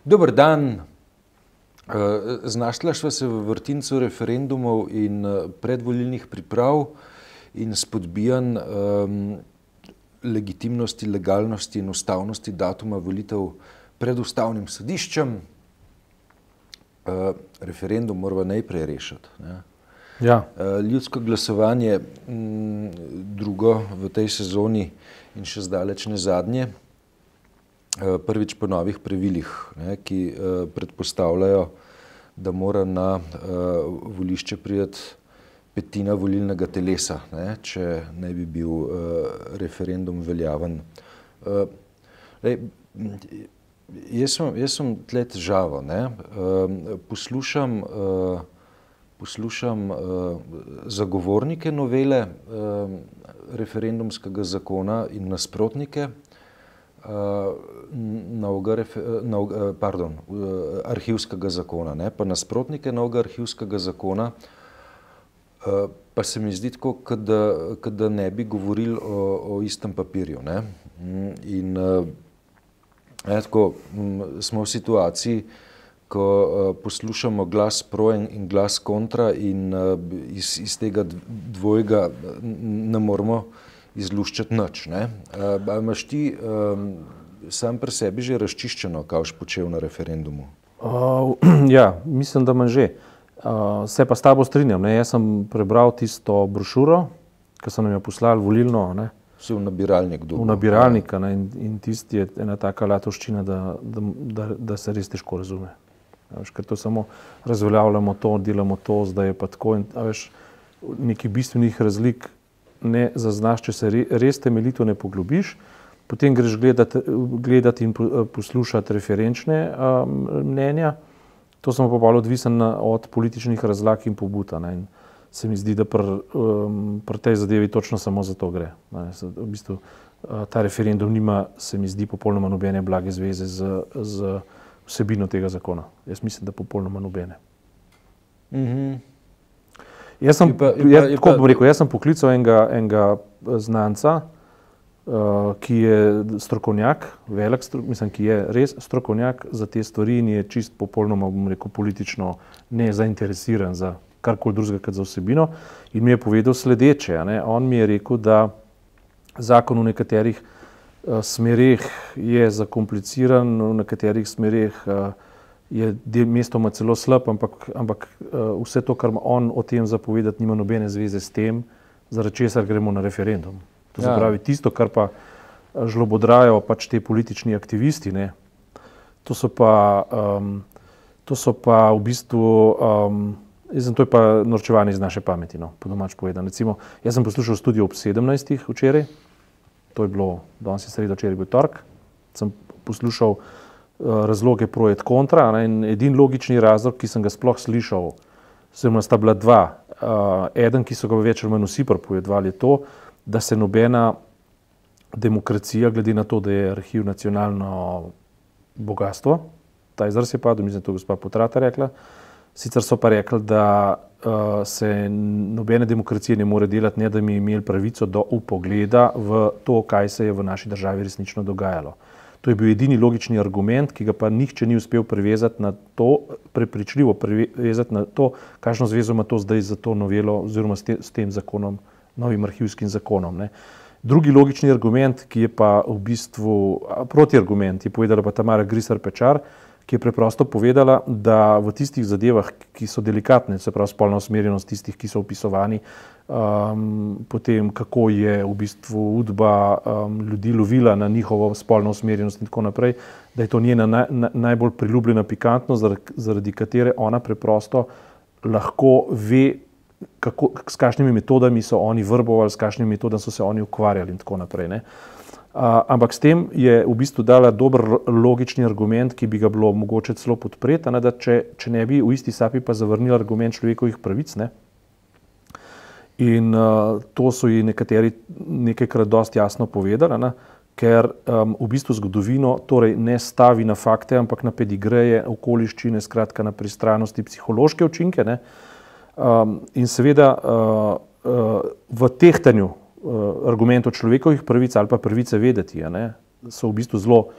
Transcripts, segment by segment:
Dober dan. Znašla sva se v vrtincu referendumov in predvolilnih priprav in spodbijanj legitimnosti, legalnosti in ustavnosti datuma volitev pred ustavnim sodiščem. Referendum morava najprej rešiti. Ja. Ljudsko glasovanje, drugo v tej sezoni in še zdaleč ne zadnje, prvič po novih pravilih, ki predpostavljajo, da mora na volišče priti petina volilnega telesa, če ne bi bil referendum veljaven. Jaz sem tle težavo. Poslušam zagovornike novele referendumskega zakona in nasprotnike arhivskega zakona, pa nasprotnike novega arhivskega zakona, pa se mi zdi tako, kot da ne bi govorili o istem papirju. In tako smo v situaciji, ko poslušamo glas pro in glas kontra in iz tega dvojega ne moramo izluščati nič. Imaš ti sam pri sebi že razčiščeno, kaj boš počel na referendumu? Ja, mislim, da imam že. Se pa s tabo strinjam. Jaz sem prebral tisto brošuro, ki so nam jo poslali volilno. Vse v nabiralnik. V nabiralnik in tisti je ena taka latovščina, da se res težko razume. Ker to samo razveljavljamo to, delamo to, zdaj je pa tako. Nekih bistvenih razlik ne zaznaš, če se res temeljito ne poglobiš, potem greš gledati in poslušati referenčne mnenja. To smo pa bolj odvisen od političnih razlag in pobud. In se mi zdi, da pri tej zadevi točno samo za to gre. V bistvu ta referendum nima, se mi zdi, popolnoma nobene blage zveze z vsebino tega zakona. Jaz mislim, da popolnoma nobene. Jaz sem poklical enega znanca, ki je strokovnjak, ki je res strokovnjak za te stvari in je čist popolnoma, politično nezainteresiran za karkoli drugega kot za vsebino. In mi je povedal sledeče. On mi je rekel, da zakon v nekaterih smereh je zakompliciran, v nekaterih smereh je mestoma celo slab, ampak vse to, kar on o tem zapovedati, nima nobene zveze s tem, zaradi česar gremo na referendum. To se pravi, tisto, kar pa žlobodrajo pač te politični aktivisti, to so pa v bistvu, to je pa norčevanje iz naše pameti, po domač povedano. Recimo, jaz sem poslušal Studio ob 17. včeraj, to je bilo, danes je sreda, včeraj je bil torek, sem poslušal razloge pro et kontra in edin logični razlog, ki sem ga sploh slišal, sta bila dva. Eden, ki so ga več ali manj vsi pripovedovali, je to, da se nobena demokracija, glede na to, da je arhiv nacionalno bogatstvo, ta izraz je padel, mislim, to je gospa Potrata rekla, sicer so pa rekli, da se nobene demokracije ne more delati, ne da bi imeli pravico do vpogleda v to, kaj se je v naši državi resnično dogajalo. To je bil edini logični argument, ki ga pa nihče ni uspel prevezati na to, prepričljivo prevezati na to, kakšno zvezo ima to zdaj za to novelo oziroma s tem zakonom, novim arhivskim zakonom. Drugi logični argument, ki je pa v bistvu protiargument, je povedala pa Tamara Grisar Pečar, ki je preprosto povedala, da v tistih zadevah, ki so delikatne, se pravi spolna usmerjenost tistih, ki so opisovani, potem kako je v bistvu Udba ljudi lovila na njihovo spolno usmerjenost in tako naprej, da je to njena najbolj priljubljena pikantnost, zaradi katere ona preprosto lahko ve, s kakšnimi metodami so oni vrbovali, s kakšnimi metodami so se oni ukvarjali in tako naprej. Ampak s tem je v bistvu dala dober logični argument, ki bi ga bilo mogoče celo podpreti, da če ne bi v isti sapi pa zavrnili argument človekovih pravic. In to so ji nekateri nekajkrat dosti jasno povedali, ker v bistvu zgodovino torej ne stavi na fakte, ampak na pedigreje, okoliščine, skratka na pristranosti, psihološke učinke. In seveda v tehtanju argumentov človekovih pravic ali pa pravice vedeti, so v bistvu zelo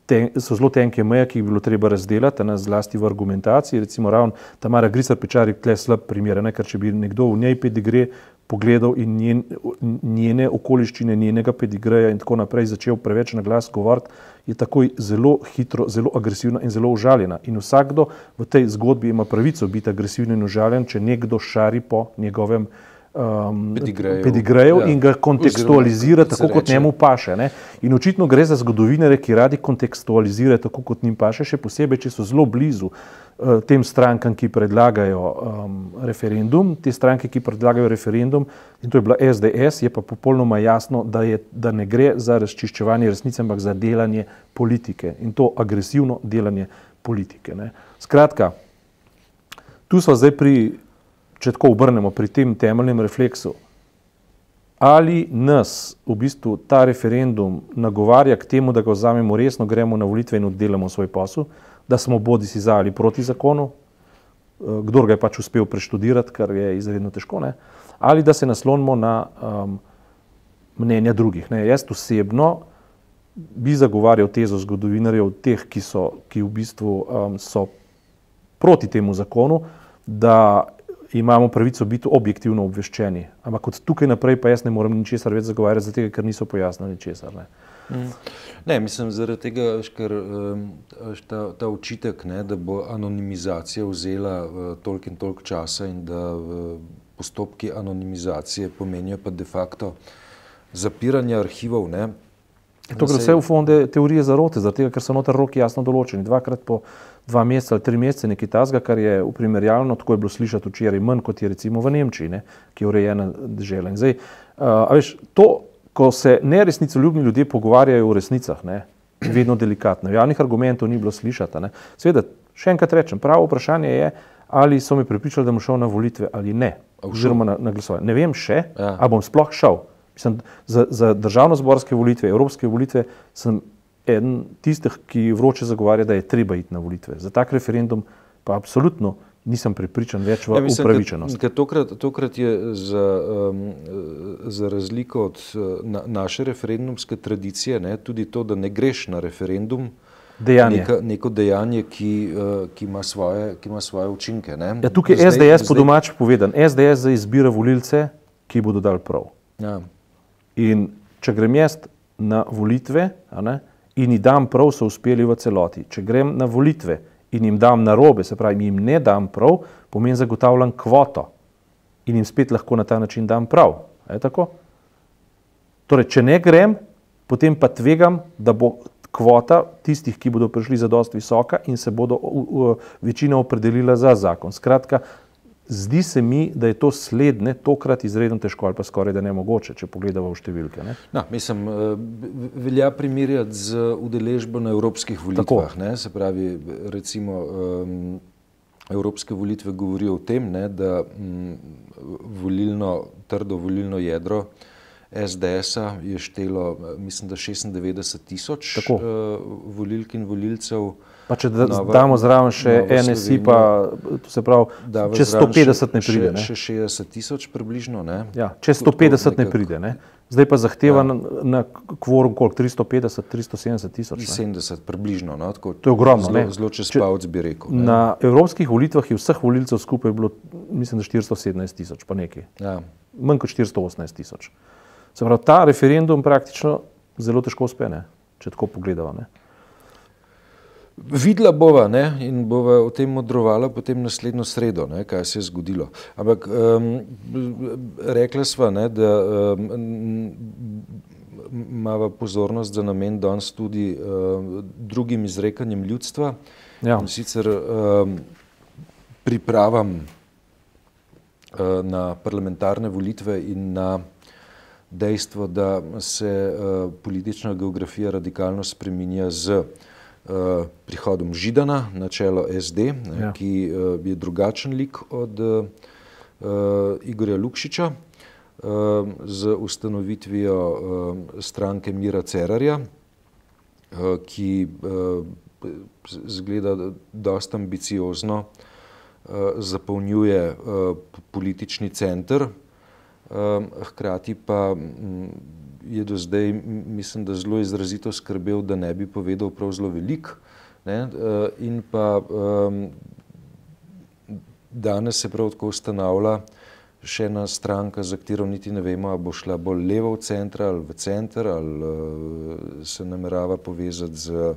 so zelo tenke meje, ki jih bilo treba razdelati, zlasti v argumentaciji. Recimo ravno Tamara Grisar Pečar je tle slab primer, ker če bi nekdo v njej pedigre pogledal in njene okoliščine, njenega pedigreja in tako naprej začel preveč na glas govoriti, je takoj zelo hitro, zelo agresivna in zelo užaljena. In vsakdo v tej zgodbi ima pravico biti agresivno in užaljen, če nekdo šari po njegovem pedigreju in ga kontekstualizira tako, kot njemu paše. Ne? In očitno gre za zgodovinare, ki radi kontekstualizirajo tako, kot njim paše, še posebej, če so zelo blizu tem strankam, ki predlagajo referendum. Te stranke, ki predlagajo referendum, in to je bila SDS, je pa popolnoma jasno, da ne gre za razčiščevanje resnice, ampak za delanje politike. In to agresivno delanje politike. Ne? Skratka, tu smo zdaj če tako obrnemo pri tem temeljnem refleksu, ali nas v bistvu ta referendum nagovarja k temu, da ga vzamemo resno, gremo na volitve in oddelamo svoj posel, da smo bodisi za ali proti zakonu, kdor ga je pač uspel preštudirati, kar je izredno težko, ne? Ali da se naslonimo na mnenja drugih. Ne? Jaz osebno bi zagovarjal tezo zgodovinarjev, teh, ki v bistvu so proti temu zakonu, da imamo pravico biti objektivno obveščeni. Ampak od tukaj naprej pa jaz ne morem ničesar več zagovarjati, zato ker niso pojasnili ničesar. Ne, mislim, zaradi tega, ker ta očitek, da bo anonimizacija vzela toliko in toliko časa in da postopki anonimizacije pomenijo pa de facto zapiranje arhivov. To gre vse v fonde teorije zarote, zaradi tega, ker so noter roki jasno določeni. 2krat po 2 meseca ali 3 mesece nekaj tazga, kar je v primerjalno, tako je bilo slišati včeraj, manj kot je recimo v Nemčiji, ki je urejena dežela. In zdaj, a veš, to, ko se neresnicoljubni ljudje pogovarjajo o resnicah, vedno delikatno. Javnih argumentov ni bilo slišati. Seveda, še enkrat rečem, pravo vprašanje je, ali so me prepričali, da bom šel na volitve ali ne, oziroma na glasovanje. Ne vem še, a bom sploh šel. Mislim, za državnozborske volitve, evropske volitve sem eden tistih, ki vroče zagovarja, da je treba iti na volitve. Za tak referendum pa absolutno nisem prepričan več v upravičenost. Tokrat je za razliko od naše referendumske tradicije tudi to, da ne greš na referendum, neko dejanje, ki ima svoje učinke. Ja, tukaj je SDS po domač povedan. SDS za izbira volilce, ki bodo dali prav. Ja. In če grem jaz na volitve in jim dam prav, so uspeli v celoti. Če grem na volitve in jim dam narobe, se pravi, jim ne dam prav, pomeni zagotavljam kvoto in jim spet lahko na ta način dam prav. Je tako? Torej, če ne grem, potem pa tvegam, da bo kvota tistih, ki bodo prišli zadosti visoka in se bodo večina opredelila za zakon. Skratka, zdi se mi, da je to slednje tokrat izredno težko ali pa skoraj da nemogoče, če pogledamo v številke. Mislim, velja primerjati z udeležbo na evropskih volitvah. Se pravi, recimo, evropske volitve govorijo o tem, da trdo volilno jedro SDS-a je štelo, mislim, da 96.000 volilk in volilcev. Pa če damo zraven še NSI, pa to se pravi, čez 150 ne pride. Še 60.000 približno. Ja, čez 150 ne pride. Zdaj pa zahteva na kvorum koliko? 350, 370 tisoč? 70 približno. To je ogromno. Zelo čez palec bi rekel. Na evropskih volitvah je vseh volilcev skupaj bilo, mislim, da 417 tisoč, pa nekaj. Manj kot 418 tisoč. Se pravi, ta referendum praktično zelo težko uspe, če tako pogledamo. Videla bova in bova o tem modrovala potem naslednjo sredo, kaj se je zgodilo. Ampak rekla sva, da imava pozornost za namen danes tudi drugim izrekanjem ljudstva. In sicer pripravam na parlamentarne volitve in na dejstvo, da se politična geografija radikalno spreminja z prihodom Židana na čelo SD, ki je drugačen lik od Igorja Lukšiča, z ustanovitvijo stranke Mira Cerarja, ki zgleda dosta ambiciozno zapolnjuje politični center, hkrati pa je do zdaj, mislim, da zelo izrazito skrbel, da ne bi povedal prav zelo veliko, ne, in pa danes se prav tako ustanavlja še ena stranka, za katero niti ne vemo, ali bo šla bolj levo v center ali v center, ali se namerava povezati z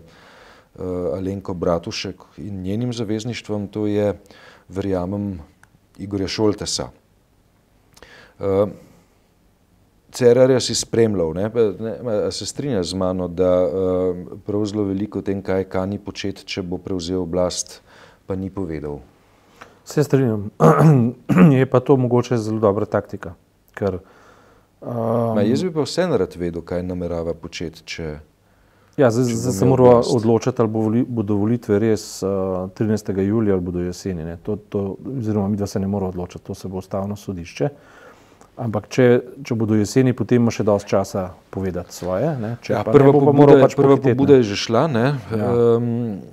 Alenko Bratušek in njenim zavezništvom, to je, verjamem, Igorja Šoltesa. Cerarja si spremljal, a se strinja z mano, da prav zelo veliko o tem, kaj kani početi, če bo prevzel oblast, pa ni povedal. Se strinjam. Je pa to mogoče zelo dobra taktika, ker... Jaz bi pa vseeno rad vedel, kaj namerava početi, če... Ja, zdaj se moramo odločiti, ali bodo volitve res 13. julija ali bodo jeseni. Oziroma midva se ne mora odločiti, to se bo Ustavno sodišče. Ampak če bodo jeseni, potem ima še dosti časa povedati svoje. Prva pobuda je že šla,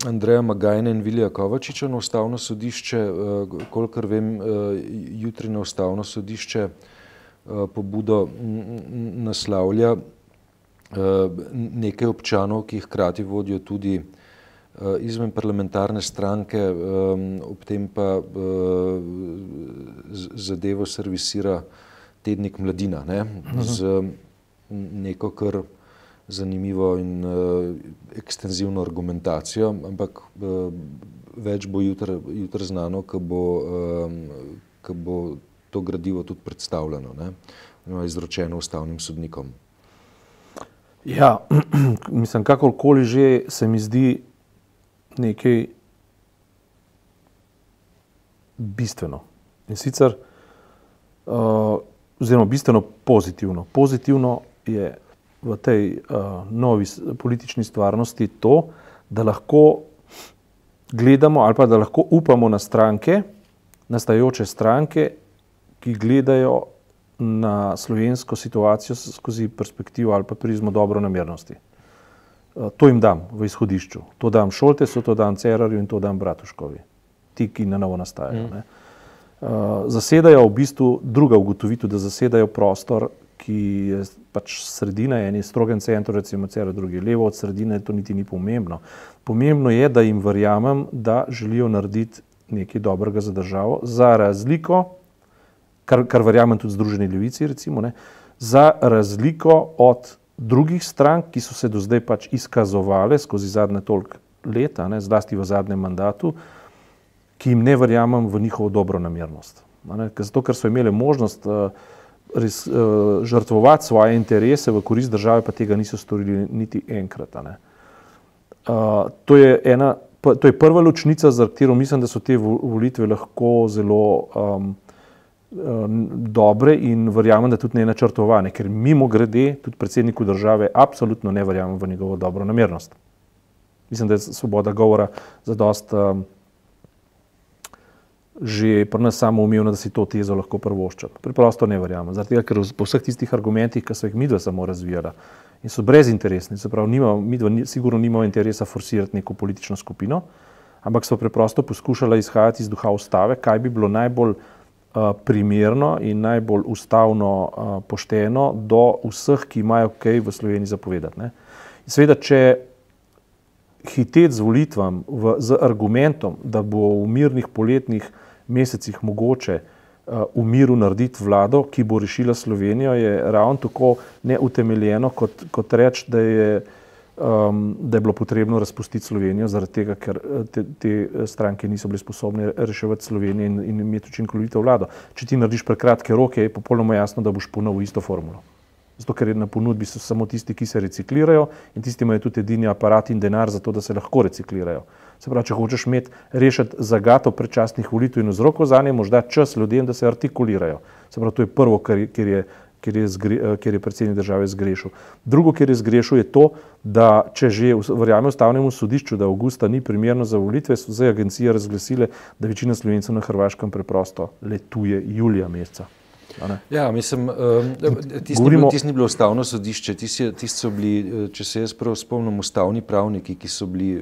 Andreja Magajna in Vilija Kovačiča na Ustavno sodišče, kolikor vem, jutri na Ustavno sodišče pobudo naslavlja nekaj občanov, ki hkrati vodijo tudi izven parlamentarne stranke, ob tem pa zadevo servisira tednik Mladina, z neko kar zanimivo in ekstenzivno argumentacijo, ampak več bo jutri znano, ko bo to gradivo tudi predstavljeno, izročeno ustavnim sodnikom. Ja, mislim, kakorkoli že se mi zdi nekaj bistveno. In sicer, oziroma bistveno pozitivno. Pozitivno je v tej novi politični stvarnosti to, da lahko gledamo ali pa da lahko upamo na stranke, nastajajoče stranke, ki gledajo na slovensko situacijo skozi perspektivo ali pa prizmo dobronamernosti. To jim dam v izhodišču. To dam Šoltesu, to dam Cerarju in to dam Bratuškovi. Ti, ki na novo nastajajo. Zasedajo v bistvu, druga ugotovitev, da zasedajo prostor, ki je pač sredina, en je strogem centru, recimo Cerar, drugi levo od sredine, to niti ni pomembno. Pomembno je, da jim verjamem, da želijo narediti nekaj dobrega za državo, za razliko, kar verjamem tudi Združeni levici, recimo, za razliko od drugih strank, ki so se do zdaj pač izkazovale skozi zadnje toliko leta, zlasti v zadnjem mandatu, ki jim ne verjamem v njihovo dobronamernost. Zato, ker so imeli možnost žrtvovati svoje interese v korist države, pa tega niso storili niti enkrat. To je prva ločnica, za katero mislim, da so te volitve lahko zelo dobre in verjamem, da tudi ne načrtovane, ker mimogrede tudi predsedniku države absolutno ne verjamem v njegovo dobronamernost. Mislim, da je svoboda govora zadosti že pri nas samoumevno, da si to tezo lahko privošča. Preprosto ne verjamem, zaradi tega, ker po vseh tistih argumentih, ki so jih midva samo razvijala in so brezinteresni, se pravi, midva sigurno nimamo interesa forsirati neko politično skupino, ampak so preprosto poskušala izhajati iz duha ustave, kaj bi bilo najbolj primerno in najbolj ustavno pošteno do vseh, ki imajo kaj v Sloveniji zapovedati. Seveda, če hiteti z volitvam z argumentom, da bo v mirnih poletnih mesecih mogoče v miru narediti vlado, ki bo rešila Slovenijo, je ravno tako neutemeljeno, kot reči, da je bilo potrebno razpustiti Slovenijo, zaradi tega, ker te stranke niso bile sposobne reševati Slovenije in imeti učinkovito vlado. Če ti narediš prekratke roke, je popolnoma jasno, da boš ponovil isto formulo. Zato, ker na ponudbi so samo tisti, ki se reciklirajo in tisti imajo tudi edini aparat in denar za to, da se lahko reciklirajo. Se pravi, če hočeš rešiti zagato predčasnih volitev in vzrokov zanje, moraš dati čas ljudem, da se artikulirajo. Se pravi, to je prvo, kjer je predsednik države zgrešil. Drugo, kjer je zgrešil, je to, da če že verjame Ustavnemu sodišču, da avgusta ni primerno za volitve, so zdaj agencije razglasile, da večina Slovencev na Hrvaškem preprosto letuje julija meseca. Ja, mislim, tisti ni bilo Ustavno sodišče, tisti so bili, če se jaz prav spomnim, ustavni pravniki, ki so bili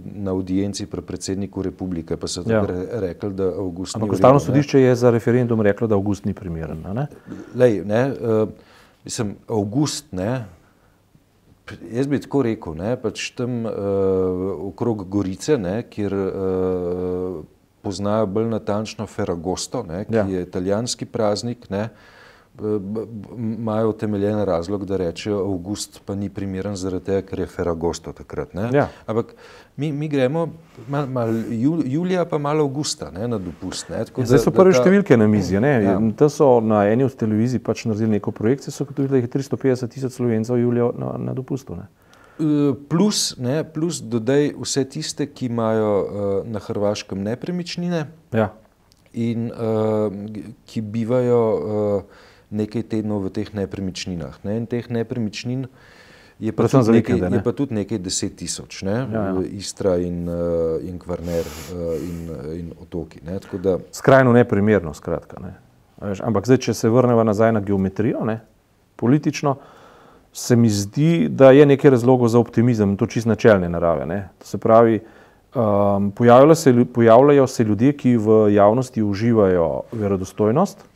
na audienci pri predsedniku republike, pa so rekli, da avgust ni v redu. Ustavno sodišče je za referendum reklo, da avgust ni primeren. Mislim, avgust, ne, jaz bi tako rekel, ne, pač tam okrog Gorice, ne, kjer poznajo bolj natančno Ferragosto, ne, ki je italijanski praznik, ne, imajo utemeljen razlog, da rečejo avgust pa ni primeren zaradi tega, ker je Ferragosto takrat. Ne. Ampak mi gremo julija pa malo avgusta, ne, na dopust. Ne. Zdaj so prve številke na mizi. Tam so na eni od televizij pač naredili neko projekcijo, so gotovili, da je 350,000 Slovencev julija na dopustu. Ne. Plus dodaj vse tiste, ki imajo na Hrvaškem nepremičnine in ki bivajo nekaj tednov v teh nepremičninah. Ne? In teh nepremičnin je pa tudi nekaj 10,000, ne? Istra in Kvarner in otoki. Ne? Tako da... Skrajno neprimerno, skratka. Ne? Ampak zdaj, če se vrneva nazaj na geometrijo, ne? Politično, se mi zdi, da je nekaj razlogov za optimizem, to čisto načelne narave. Ne? To se pravi, pojavljajo se ljudje, ki v javnosti uživajo verodostojnost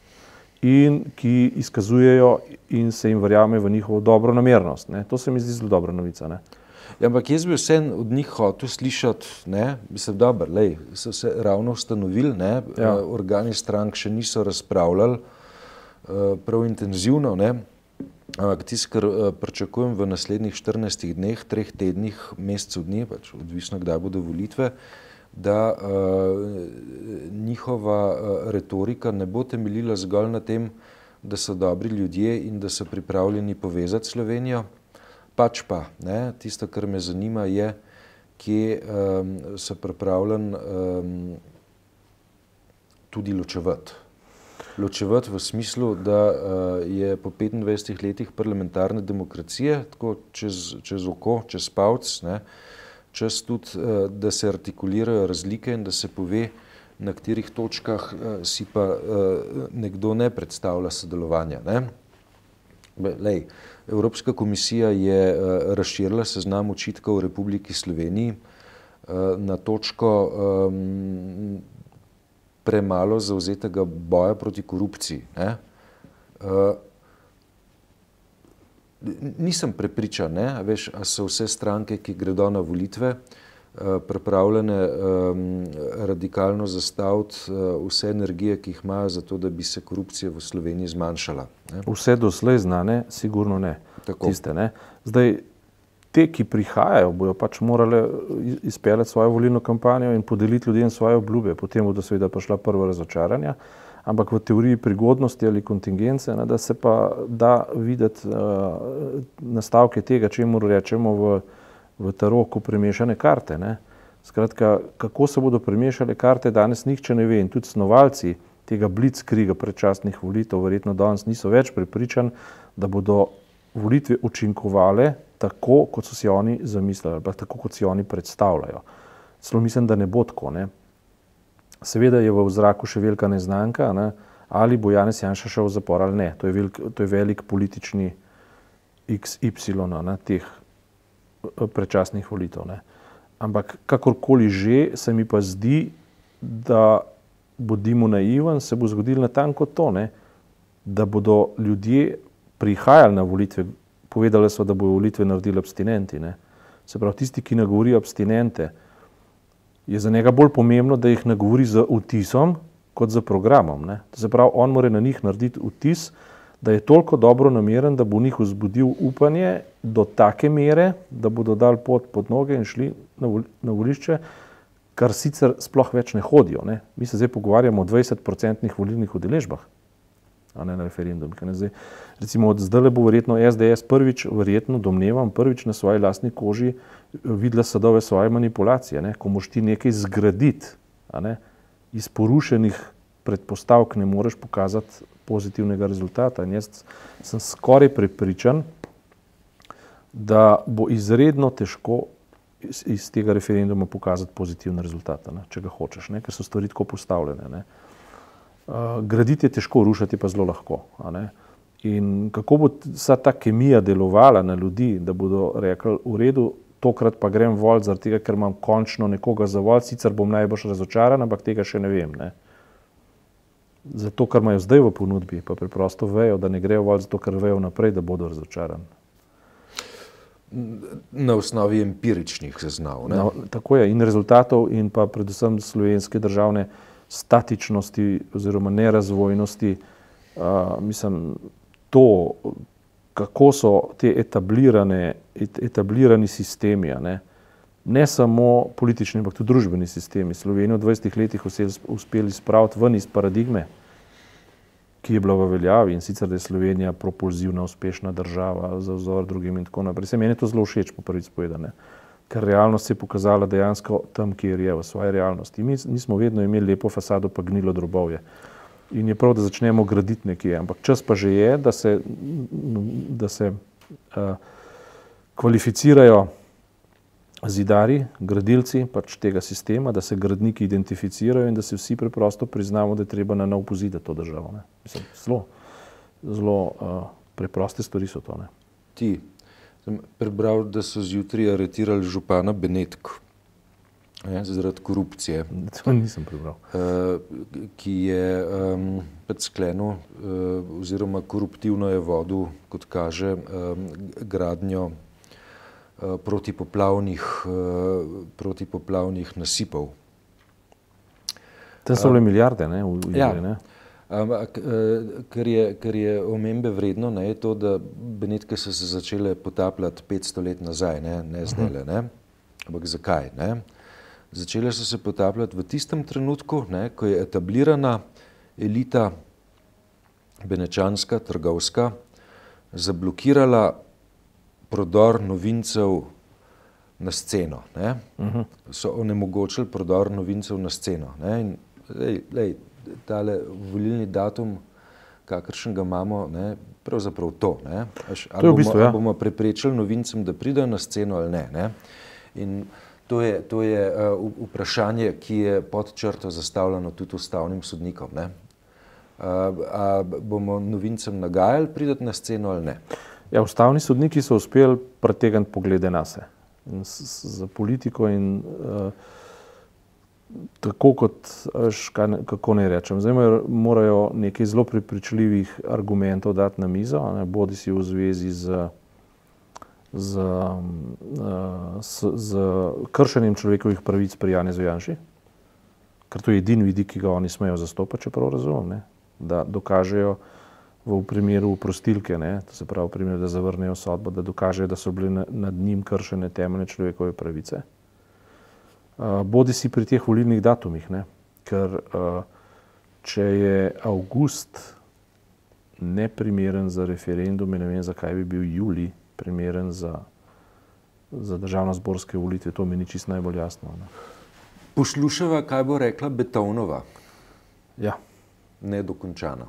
in ki izkazujejo in se jim verjame v njihovo dobronamernost. Ne? To se mi zdi zelo dobra novica. Ne? Ja, ampak jaz bi vsem od njih hotel slišati, ne, mislim, dobro, lej, so se ravno ustanovili, ne, organi strank še niso razpravljali prav intenzivno, ne, ampak tisto, kar pričakujem v naslednjih 14 dneh, 3 tednih, mesecev dni, pač odvisno, kdaj bodo volitve, da njihova retorika ne bo temeljila zgolj na tem, da so dobri ljudje in da so pripravljeni povezati Slovenijo, pač pa, ne, tisto, kar me zanima, je, kje so pripravljeni tudi ločevati. Ločevati v smislu, da je po 25 letih parlamentarne demokracije, tako čez oko, čez palc, ne, čas tudi, da se artikulirajo razlike in da se pove, na katerih točkah si pa nekdo ne predstavlja sodelovanja. Ne. Lej, Evropska komisija je razširila seznam očitkov v Republiki Sloveniji na točko premalo zavzetega boja proti korupciji. Ne. Nisem prepričan, ne, veš, a so vse stranke, ki gredo na volitve, pripravljene radikalno zastaviti vse energije, ki jih imajo za to, da bi se korupcija v Sloveniji zmanjšala. Ne. Vse doslej znane, sigurno ne. Tiste, ne. Zdaj, te, ki prihajajo, bojo pač morali izpeljati svojo volilno kampanjo in podeliti ljudem svoje obljube, potem bodo seveda prišla prva razočaranja, ampak v teoriji prigodnosti ali kontingence, ne, da se pa da videti nastavke tega, čemu rečemo v taroku premešane karte. Ne. Skratka, kako se bodo premešale karte, danes nihče ne ve in tudi snovalci tega blitzkriga predčasnih volitev verjetno danes niso več prepričani, da bodo volitve učinkovale tako, kot so si oni zamislili, ali tako, kot si oni predstavljajo. Celo mislim, da ne bo tako. Ne. Seveda je v zraku še velika neznanka, ne, ali bo Janez Janša šel v zapor ali ne. To je velik politični XY na teh predčasnih volitev. Ne. Ampak kakorkoli že, se mi pa zdi, da bodimo naiven, se bo zgodilo natanko to, ne, da bodo ljudje prihajali na volitve, povedali so, da bodo volitve naredili abstinenti. Ne. Se pravi, tisti, ki nagovorijo abstinente, je za njega bolj pomembno, da jih nagovori z vtisom, kot z programom. Ne. To se pravi, on mora na njih narediti vtis, da je toliko dobro nameren, da bo v njih vzbudil upanje do take mere, da bodo dali pot pod noge in šli na volišče, kar sicer sploh več ne hodijo. Ne. Mi se zdaj pogovarjamo o 20% volilnih udeležbah, a ne na referendum. Recimo od zdaj bo verjetno SDS prvič, verjetno domnevam, prvič na svoji lastni koži videla sadove svoje manipulacije. Ne. Ko moš ti nekaj zgraditi, a ne, iz porušenih predpostavk ne moreš pokazati pozitivnega rezultata. In jaz sem skoraj prepričan, da bo izredno težko iz tega referenduma pokazati pozitivne rezultate, ne, če ga hočeš, ne, ker so stvari tako postavljene. Ne. Graditi je težko, rušiti pa zelo lahko. A ne. In kako bo vsa ta kemija delovala na ljudi, da bodo rekli, v redu, tokrat pa grem voliti zaradi tega, ker imam končno nekoga za voliti, sicer bom najbolj razočaran, ampak tega še ne vem. Ne. zato, kar imajo zdaj v ponudbi, pa preprosto vejo, da ne grejo voliti zato, ker vejo naprej, da bodo razočarani. Na osnovi empiričnih zaznav. Tako je, in rezultatov in pa predvsem slovenske državne statičnosti oziroma nerazvojnosti. Mislim, to, kako so te etablirani sistemi, ne samo politični, ampak tudi družbeni sistemi. Slovenijo v 20 letih uspeli spraviti ven iz paradigme, ki je bila v veljavi, in sicer, da je Slovenija propulzivna, uspešna država za vzor drugim in tako naprej. Meni je to zelo všeč, po prvič povedano, ker realnost se je pokazala dejansko tam, kjer je, v svoji realnosti. Mi nismo vedno imeli lepo fasado, pa gnilo drobovje. In je prav, da začnemo graditi nekje, ampak čas pa že je, da se kvalificirajo zidari, gradilci pač tega sistema, da se gradniki identificirajo in da se vsi preprosto priznamo, da je treba na nov pozidati to državo. Mislim, zelo preproste stvari so to. Ti, sem prebral, da so zjutraj aretirali župana Benetk zaradi korupcije. To nisem prebral. Ki je sklenil oziroma koruptivno je vodil, kot kaže, gradnjo protipoplavnih nasipov. Tam so bile milijarde, v igri, ne? Ampak, kar je omembe vredno, je to, da Benetke so se začele potapljati 500 let nazaj, ne zdajle, ne? Ampak zakaj, ne? Začele so se potapljati v tistem trenutku, ko je etablirana elita benečanska, trgovska, zablokirala prodor novincev na sceno. So onemogočili prodor novincev na sceno. In tale volilni datum, kakršen ga imamo, pravzaprav to. Ali bomo preprečili novincem, da pridejo na sceno ali ne. In to je vprašanje, ki je pod črto zastavljeno tudi ustavnim sodnikom. A bomo novincem nagajali priti na sceno ali ne? Ja, ustavni sodniki so uspeli pretegniti poglede nase. Za politiko in tako kot, kako naj rečem, zdaj morajo nekaj zelo prepričljivih argumentov dati na mizo, bodi si v zvezi z kršenjem človekovih pravic pri Janezu Janši, ker to je edini vidik, ki ga oni smejo zastopati, čeprav razumem, da dokažejo v primeru oprostilke, to se pravi v primeru, da zavrnejo sodbo, da dokažejo, da so bile nad njim kršene temeljne človekove pravice. Bodi si pri teh volilnih datumih, ker če je avgust neprimeren za referendum, ne vem, zakaj bi bil julij primeren za državnozborske volitve, to mi ni čisto najbolj jasno. Poslušava, kaj bo rekla Beethovenova. Ja. Nedokončana.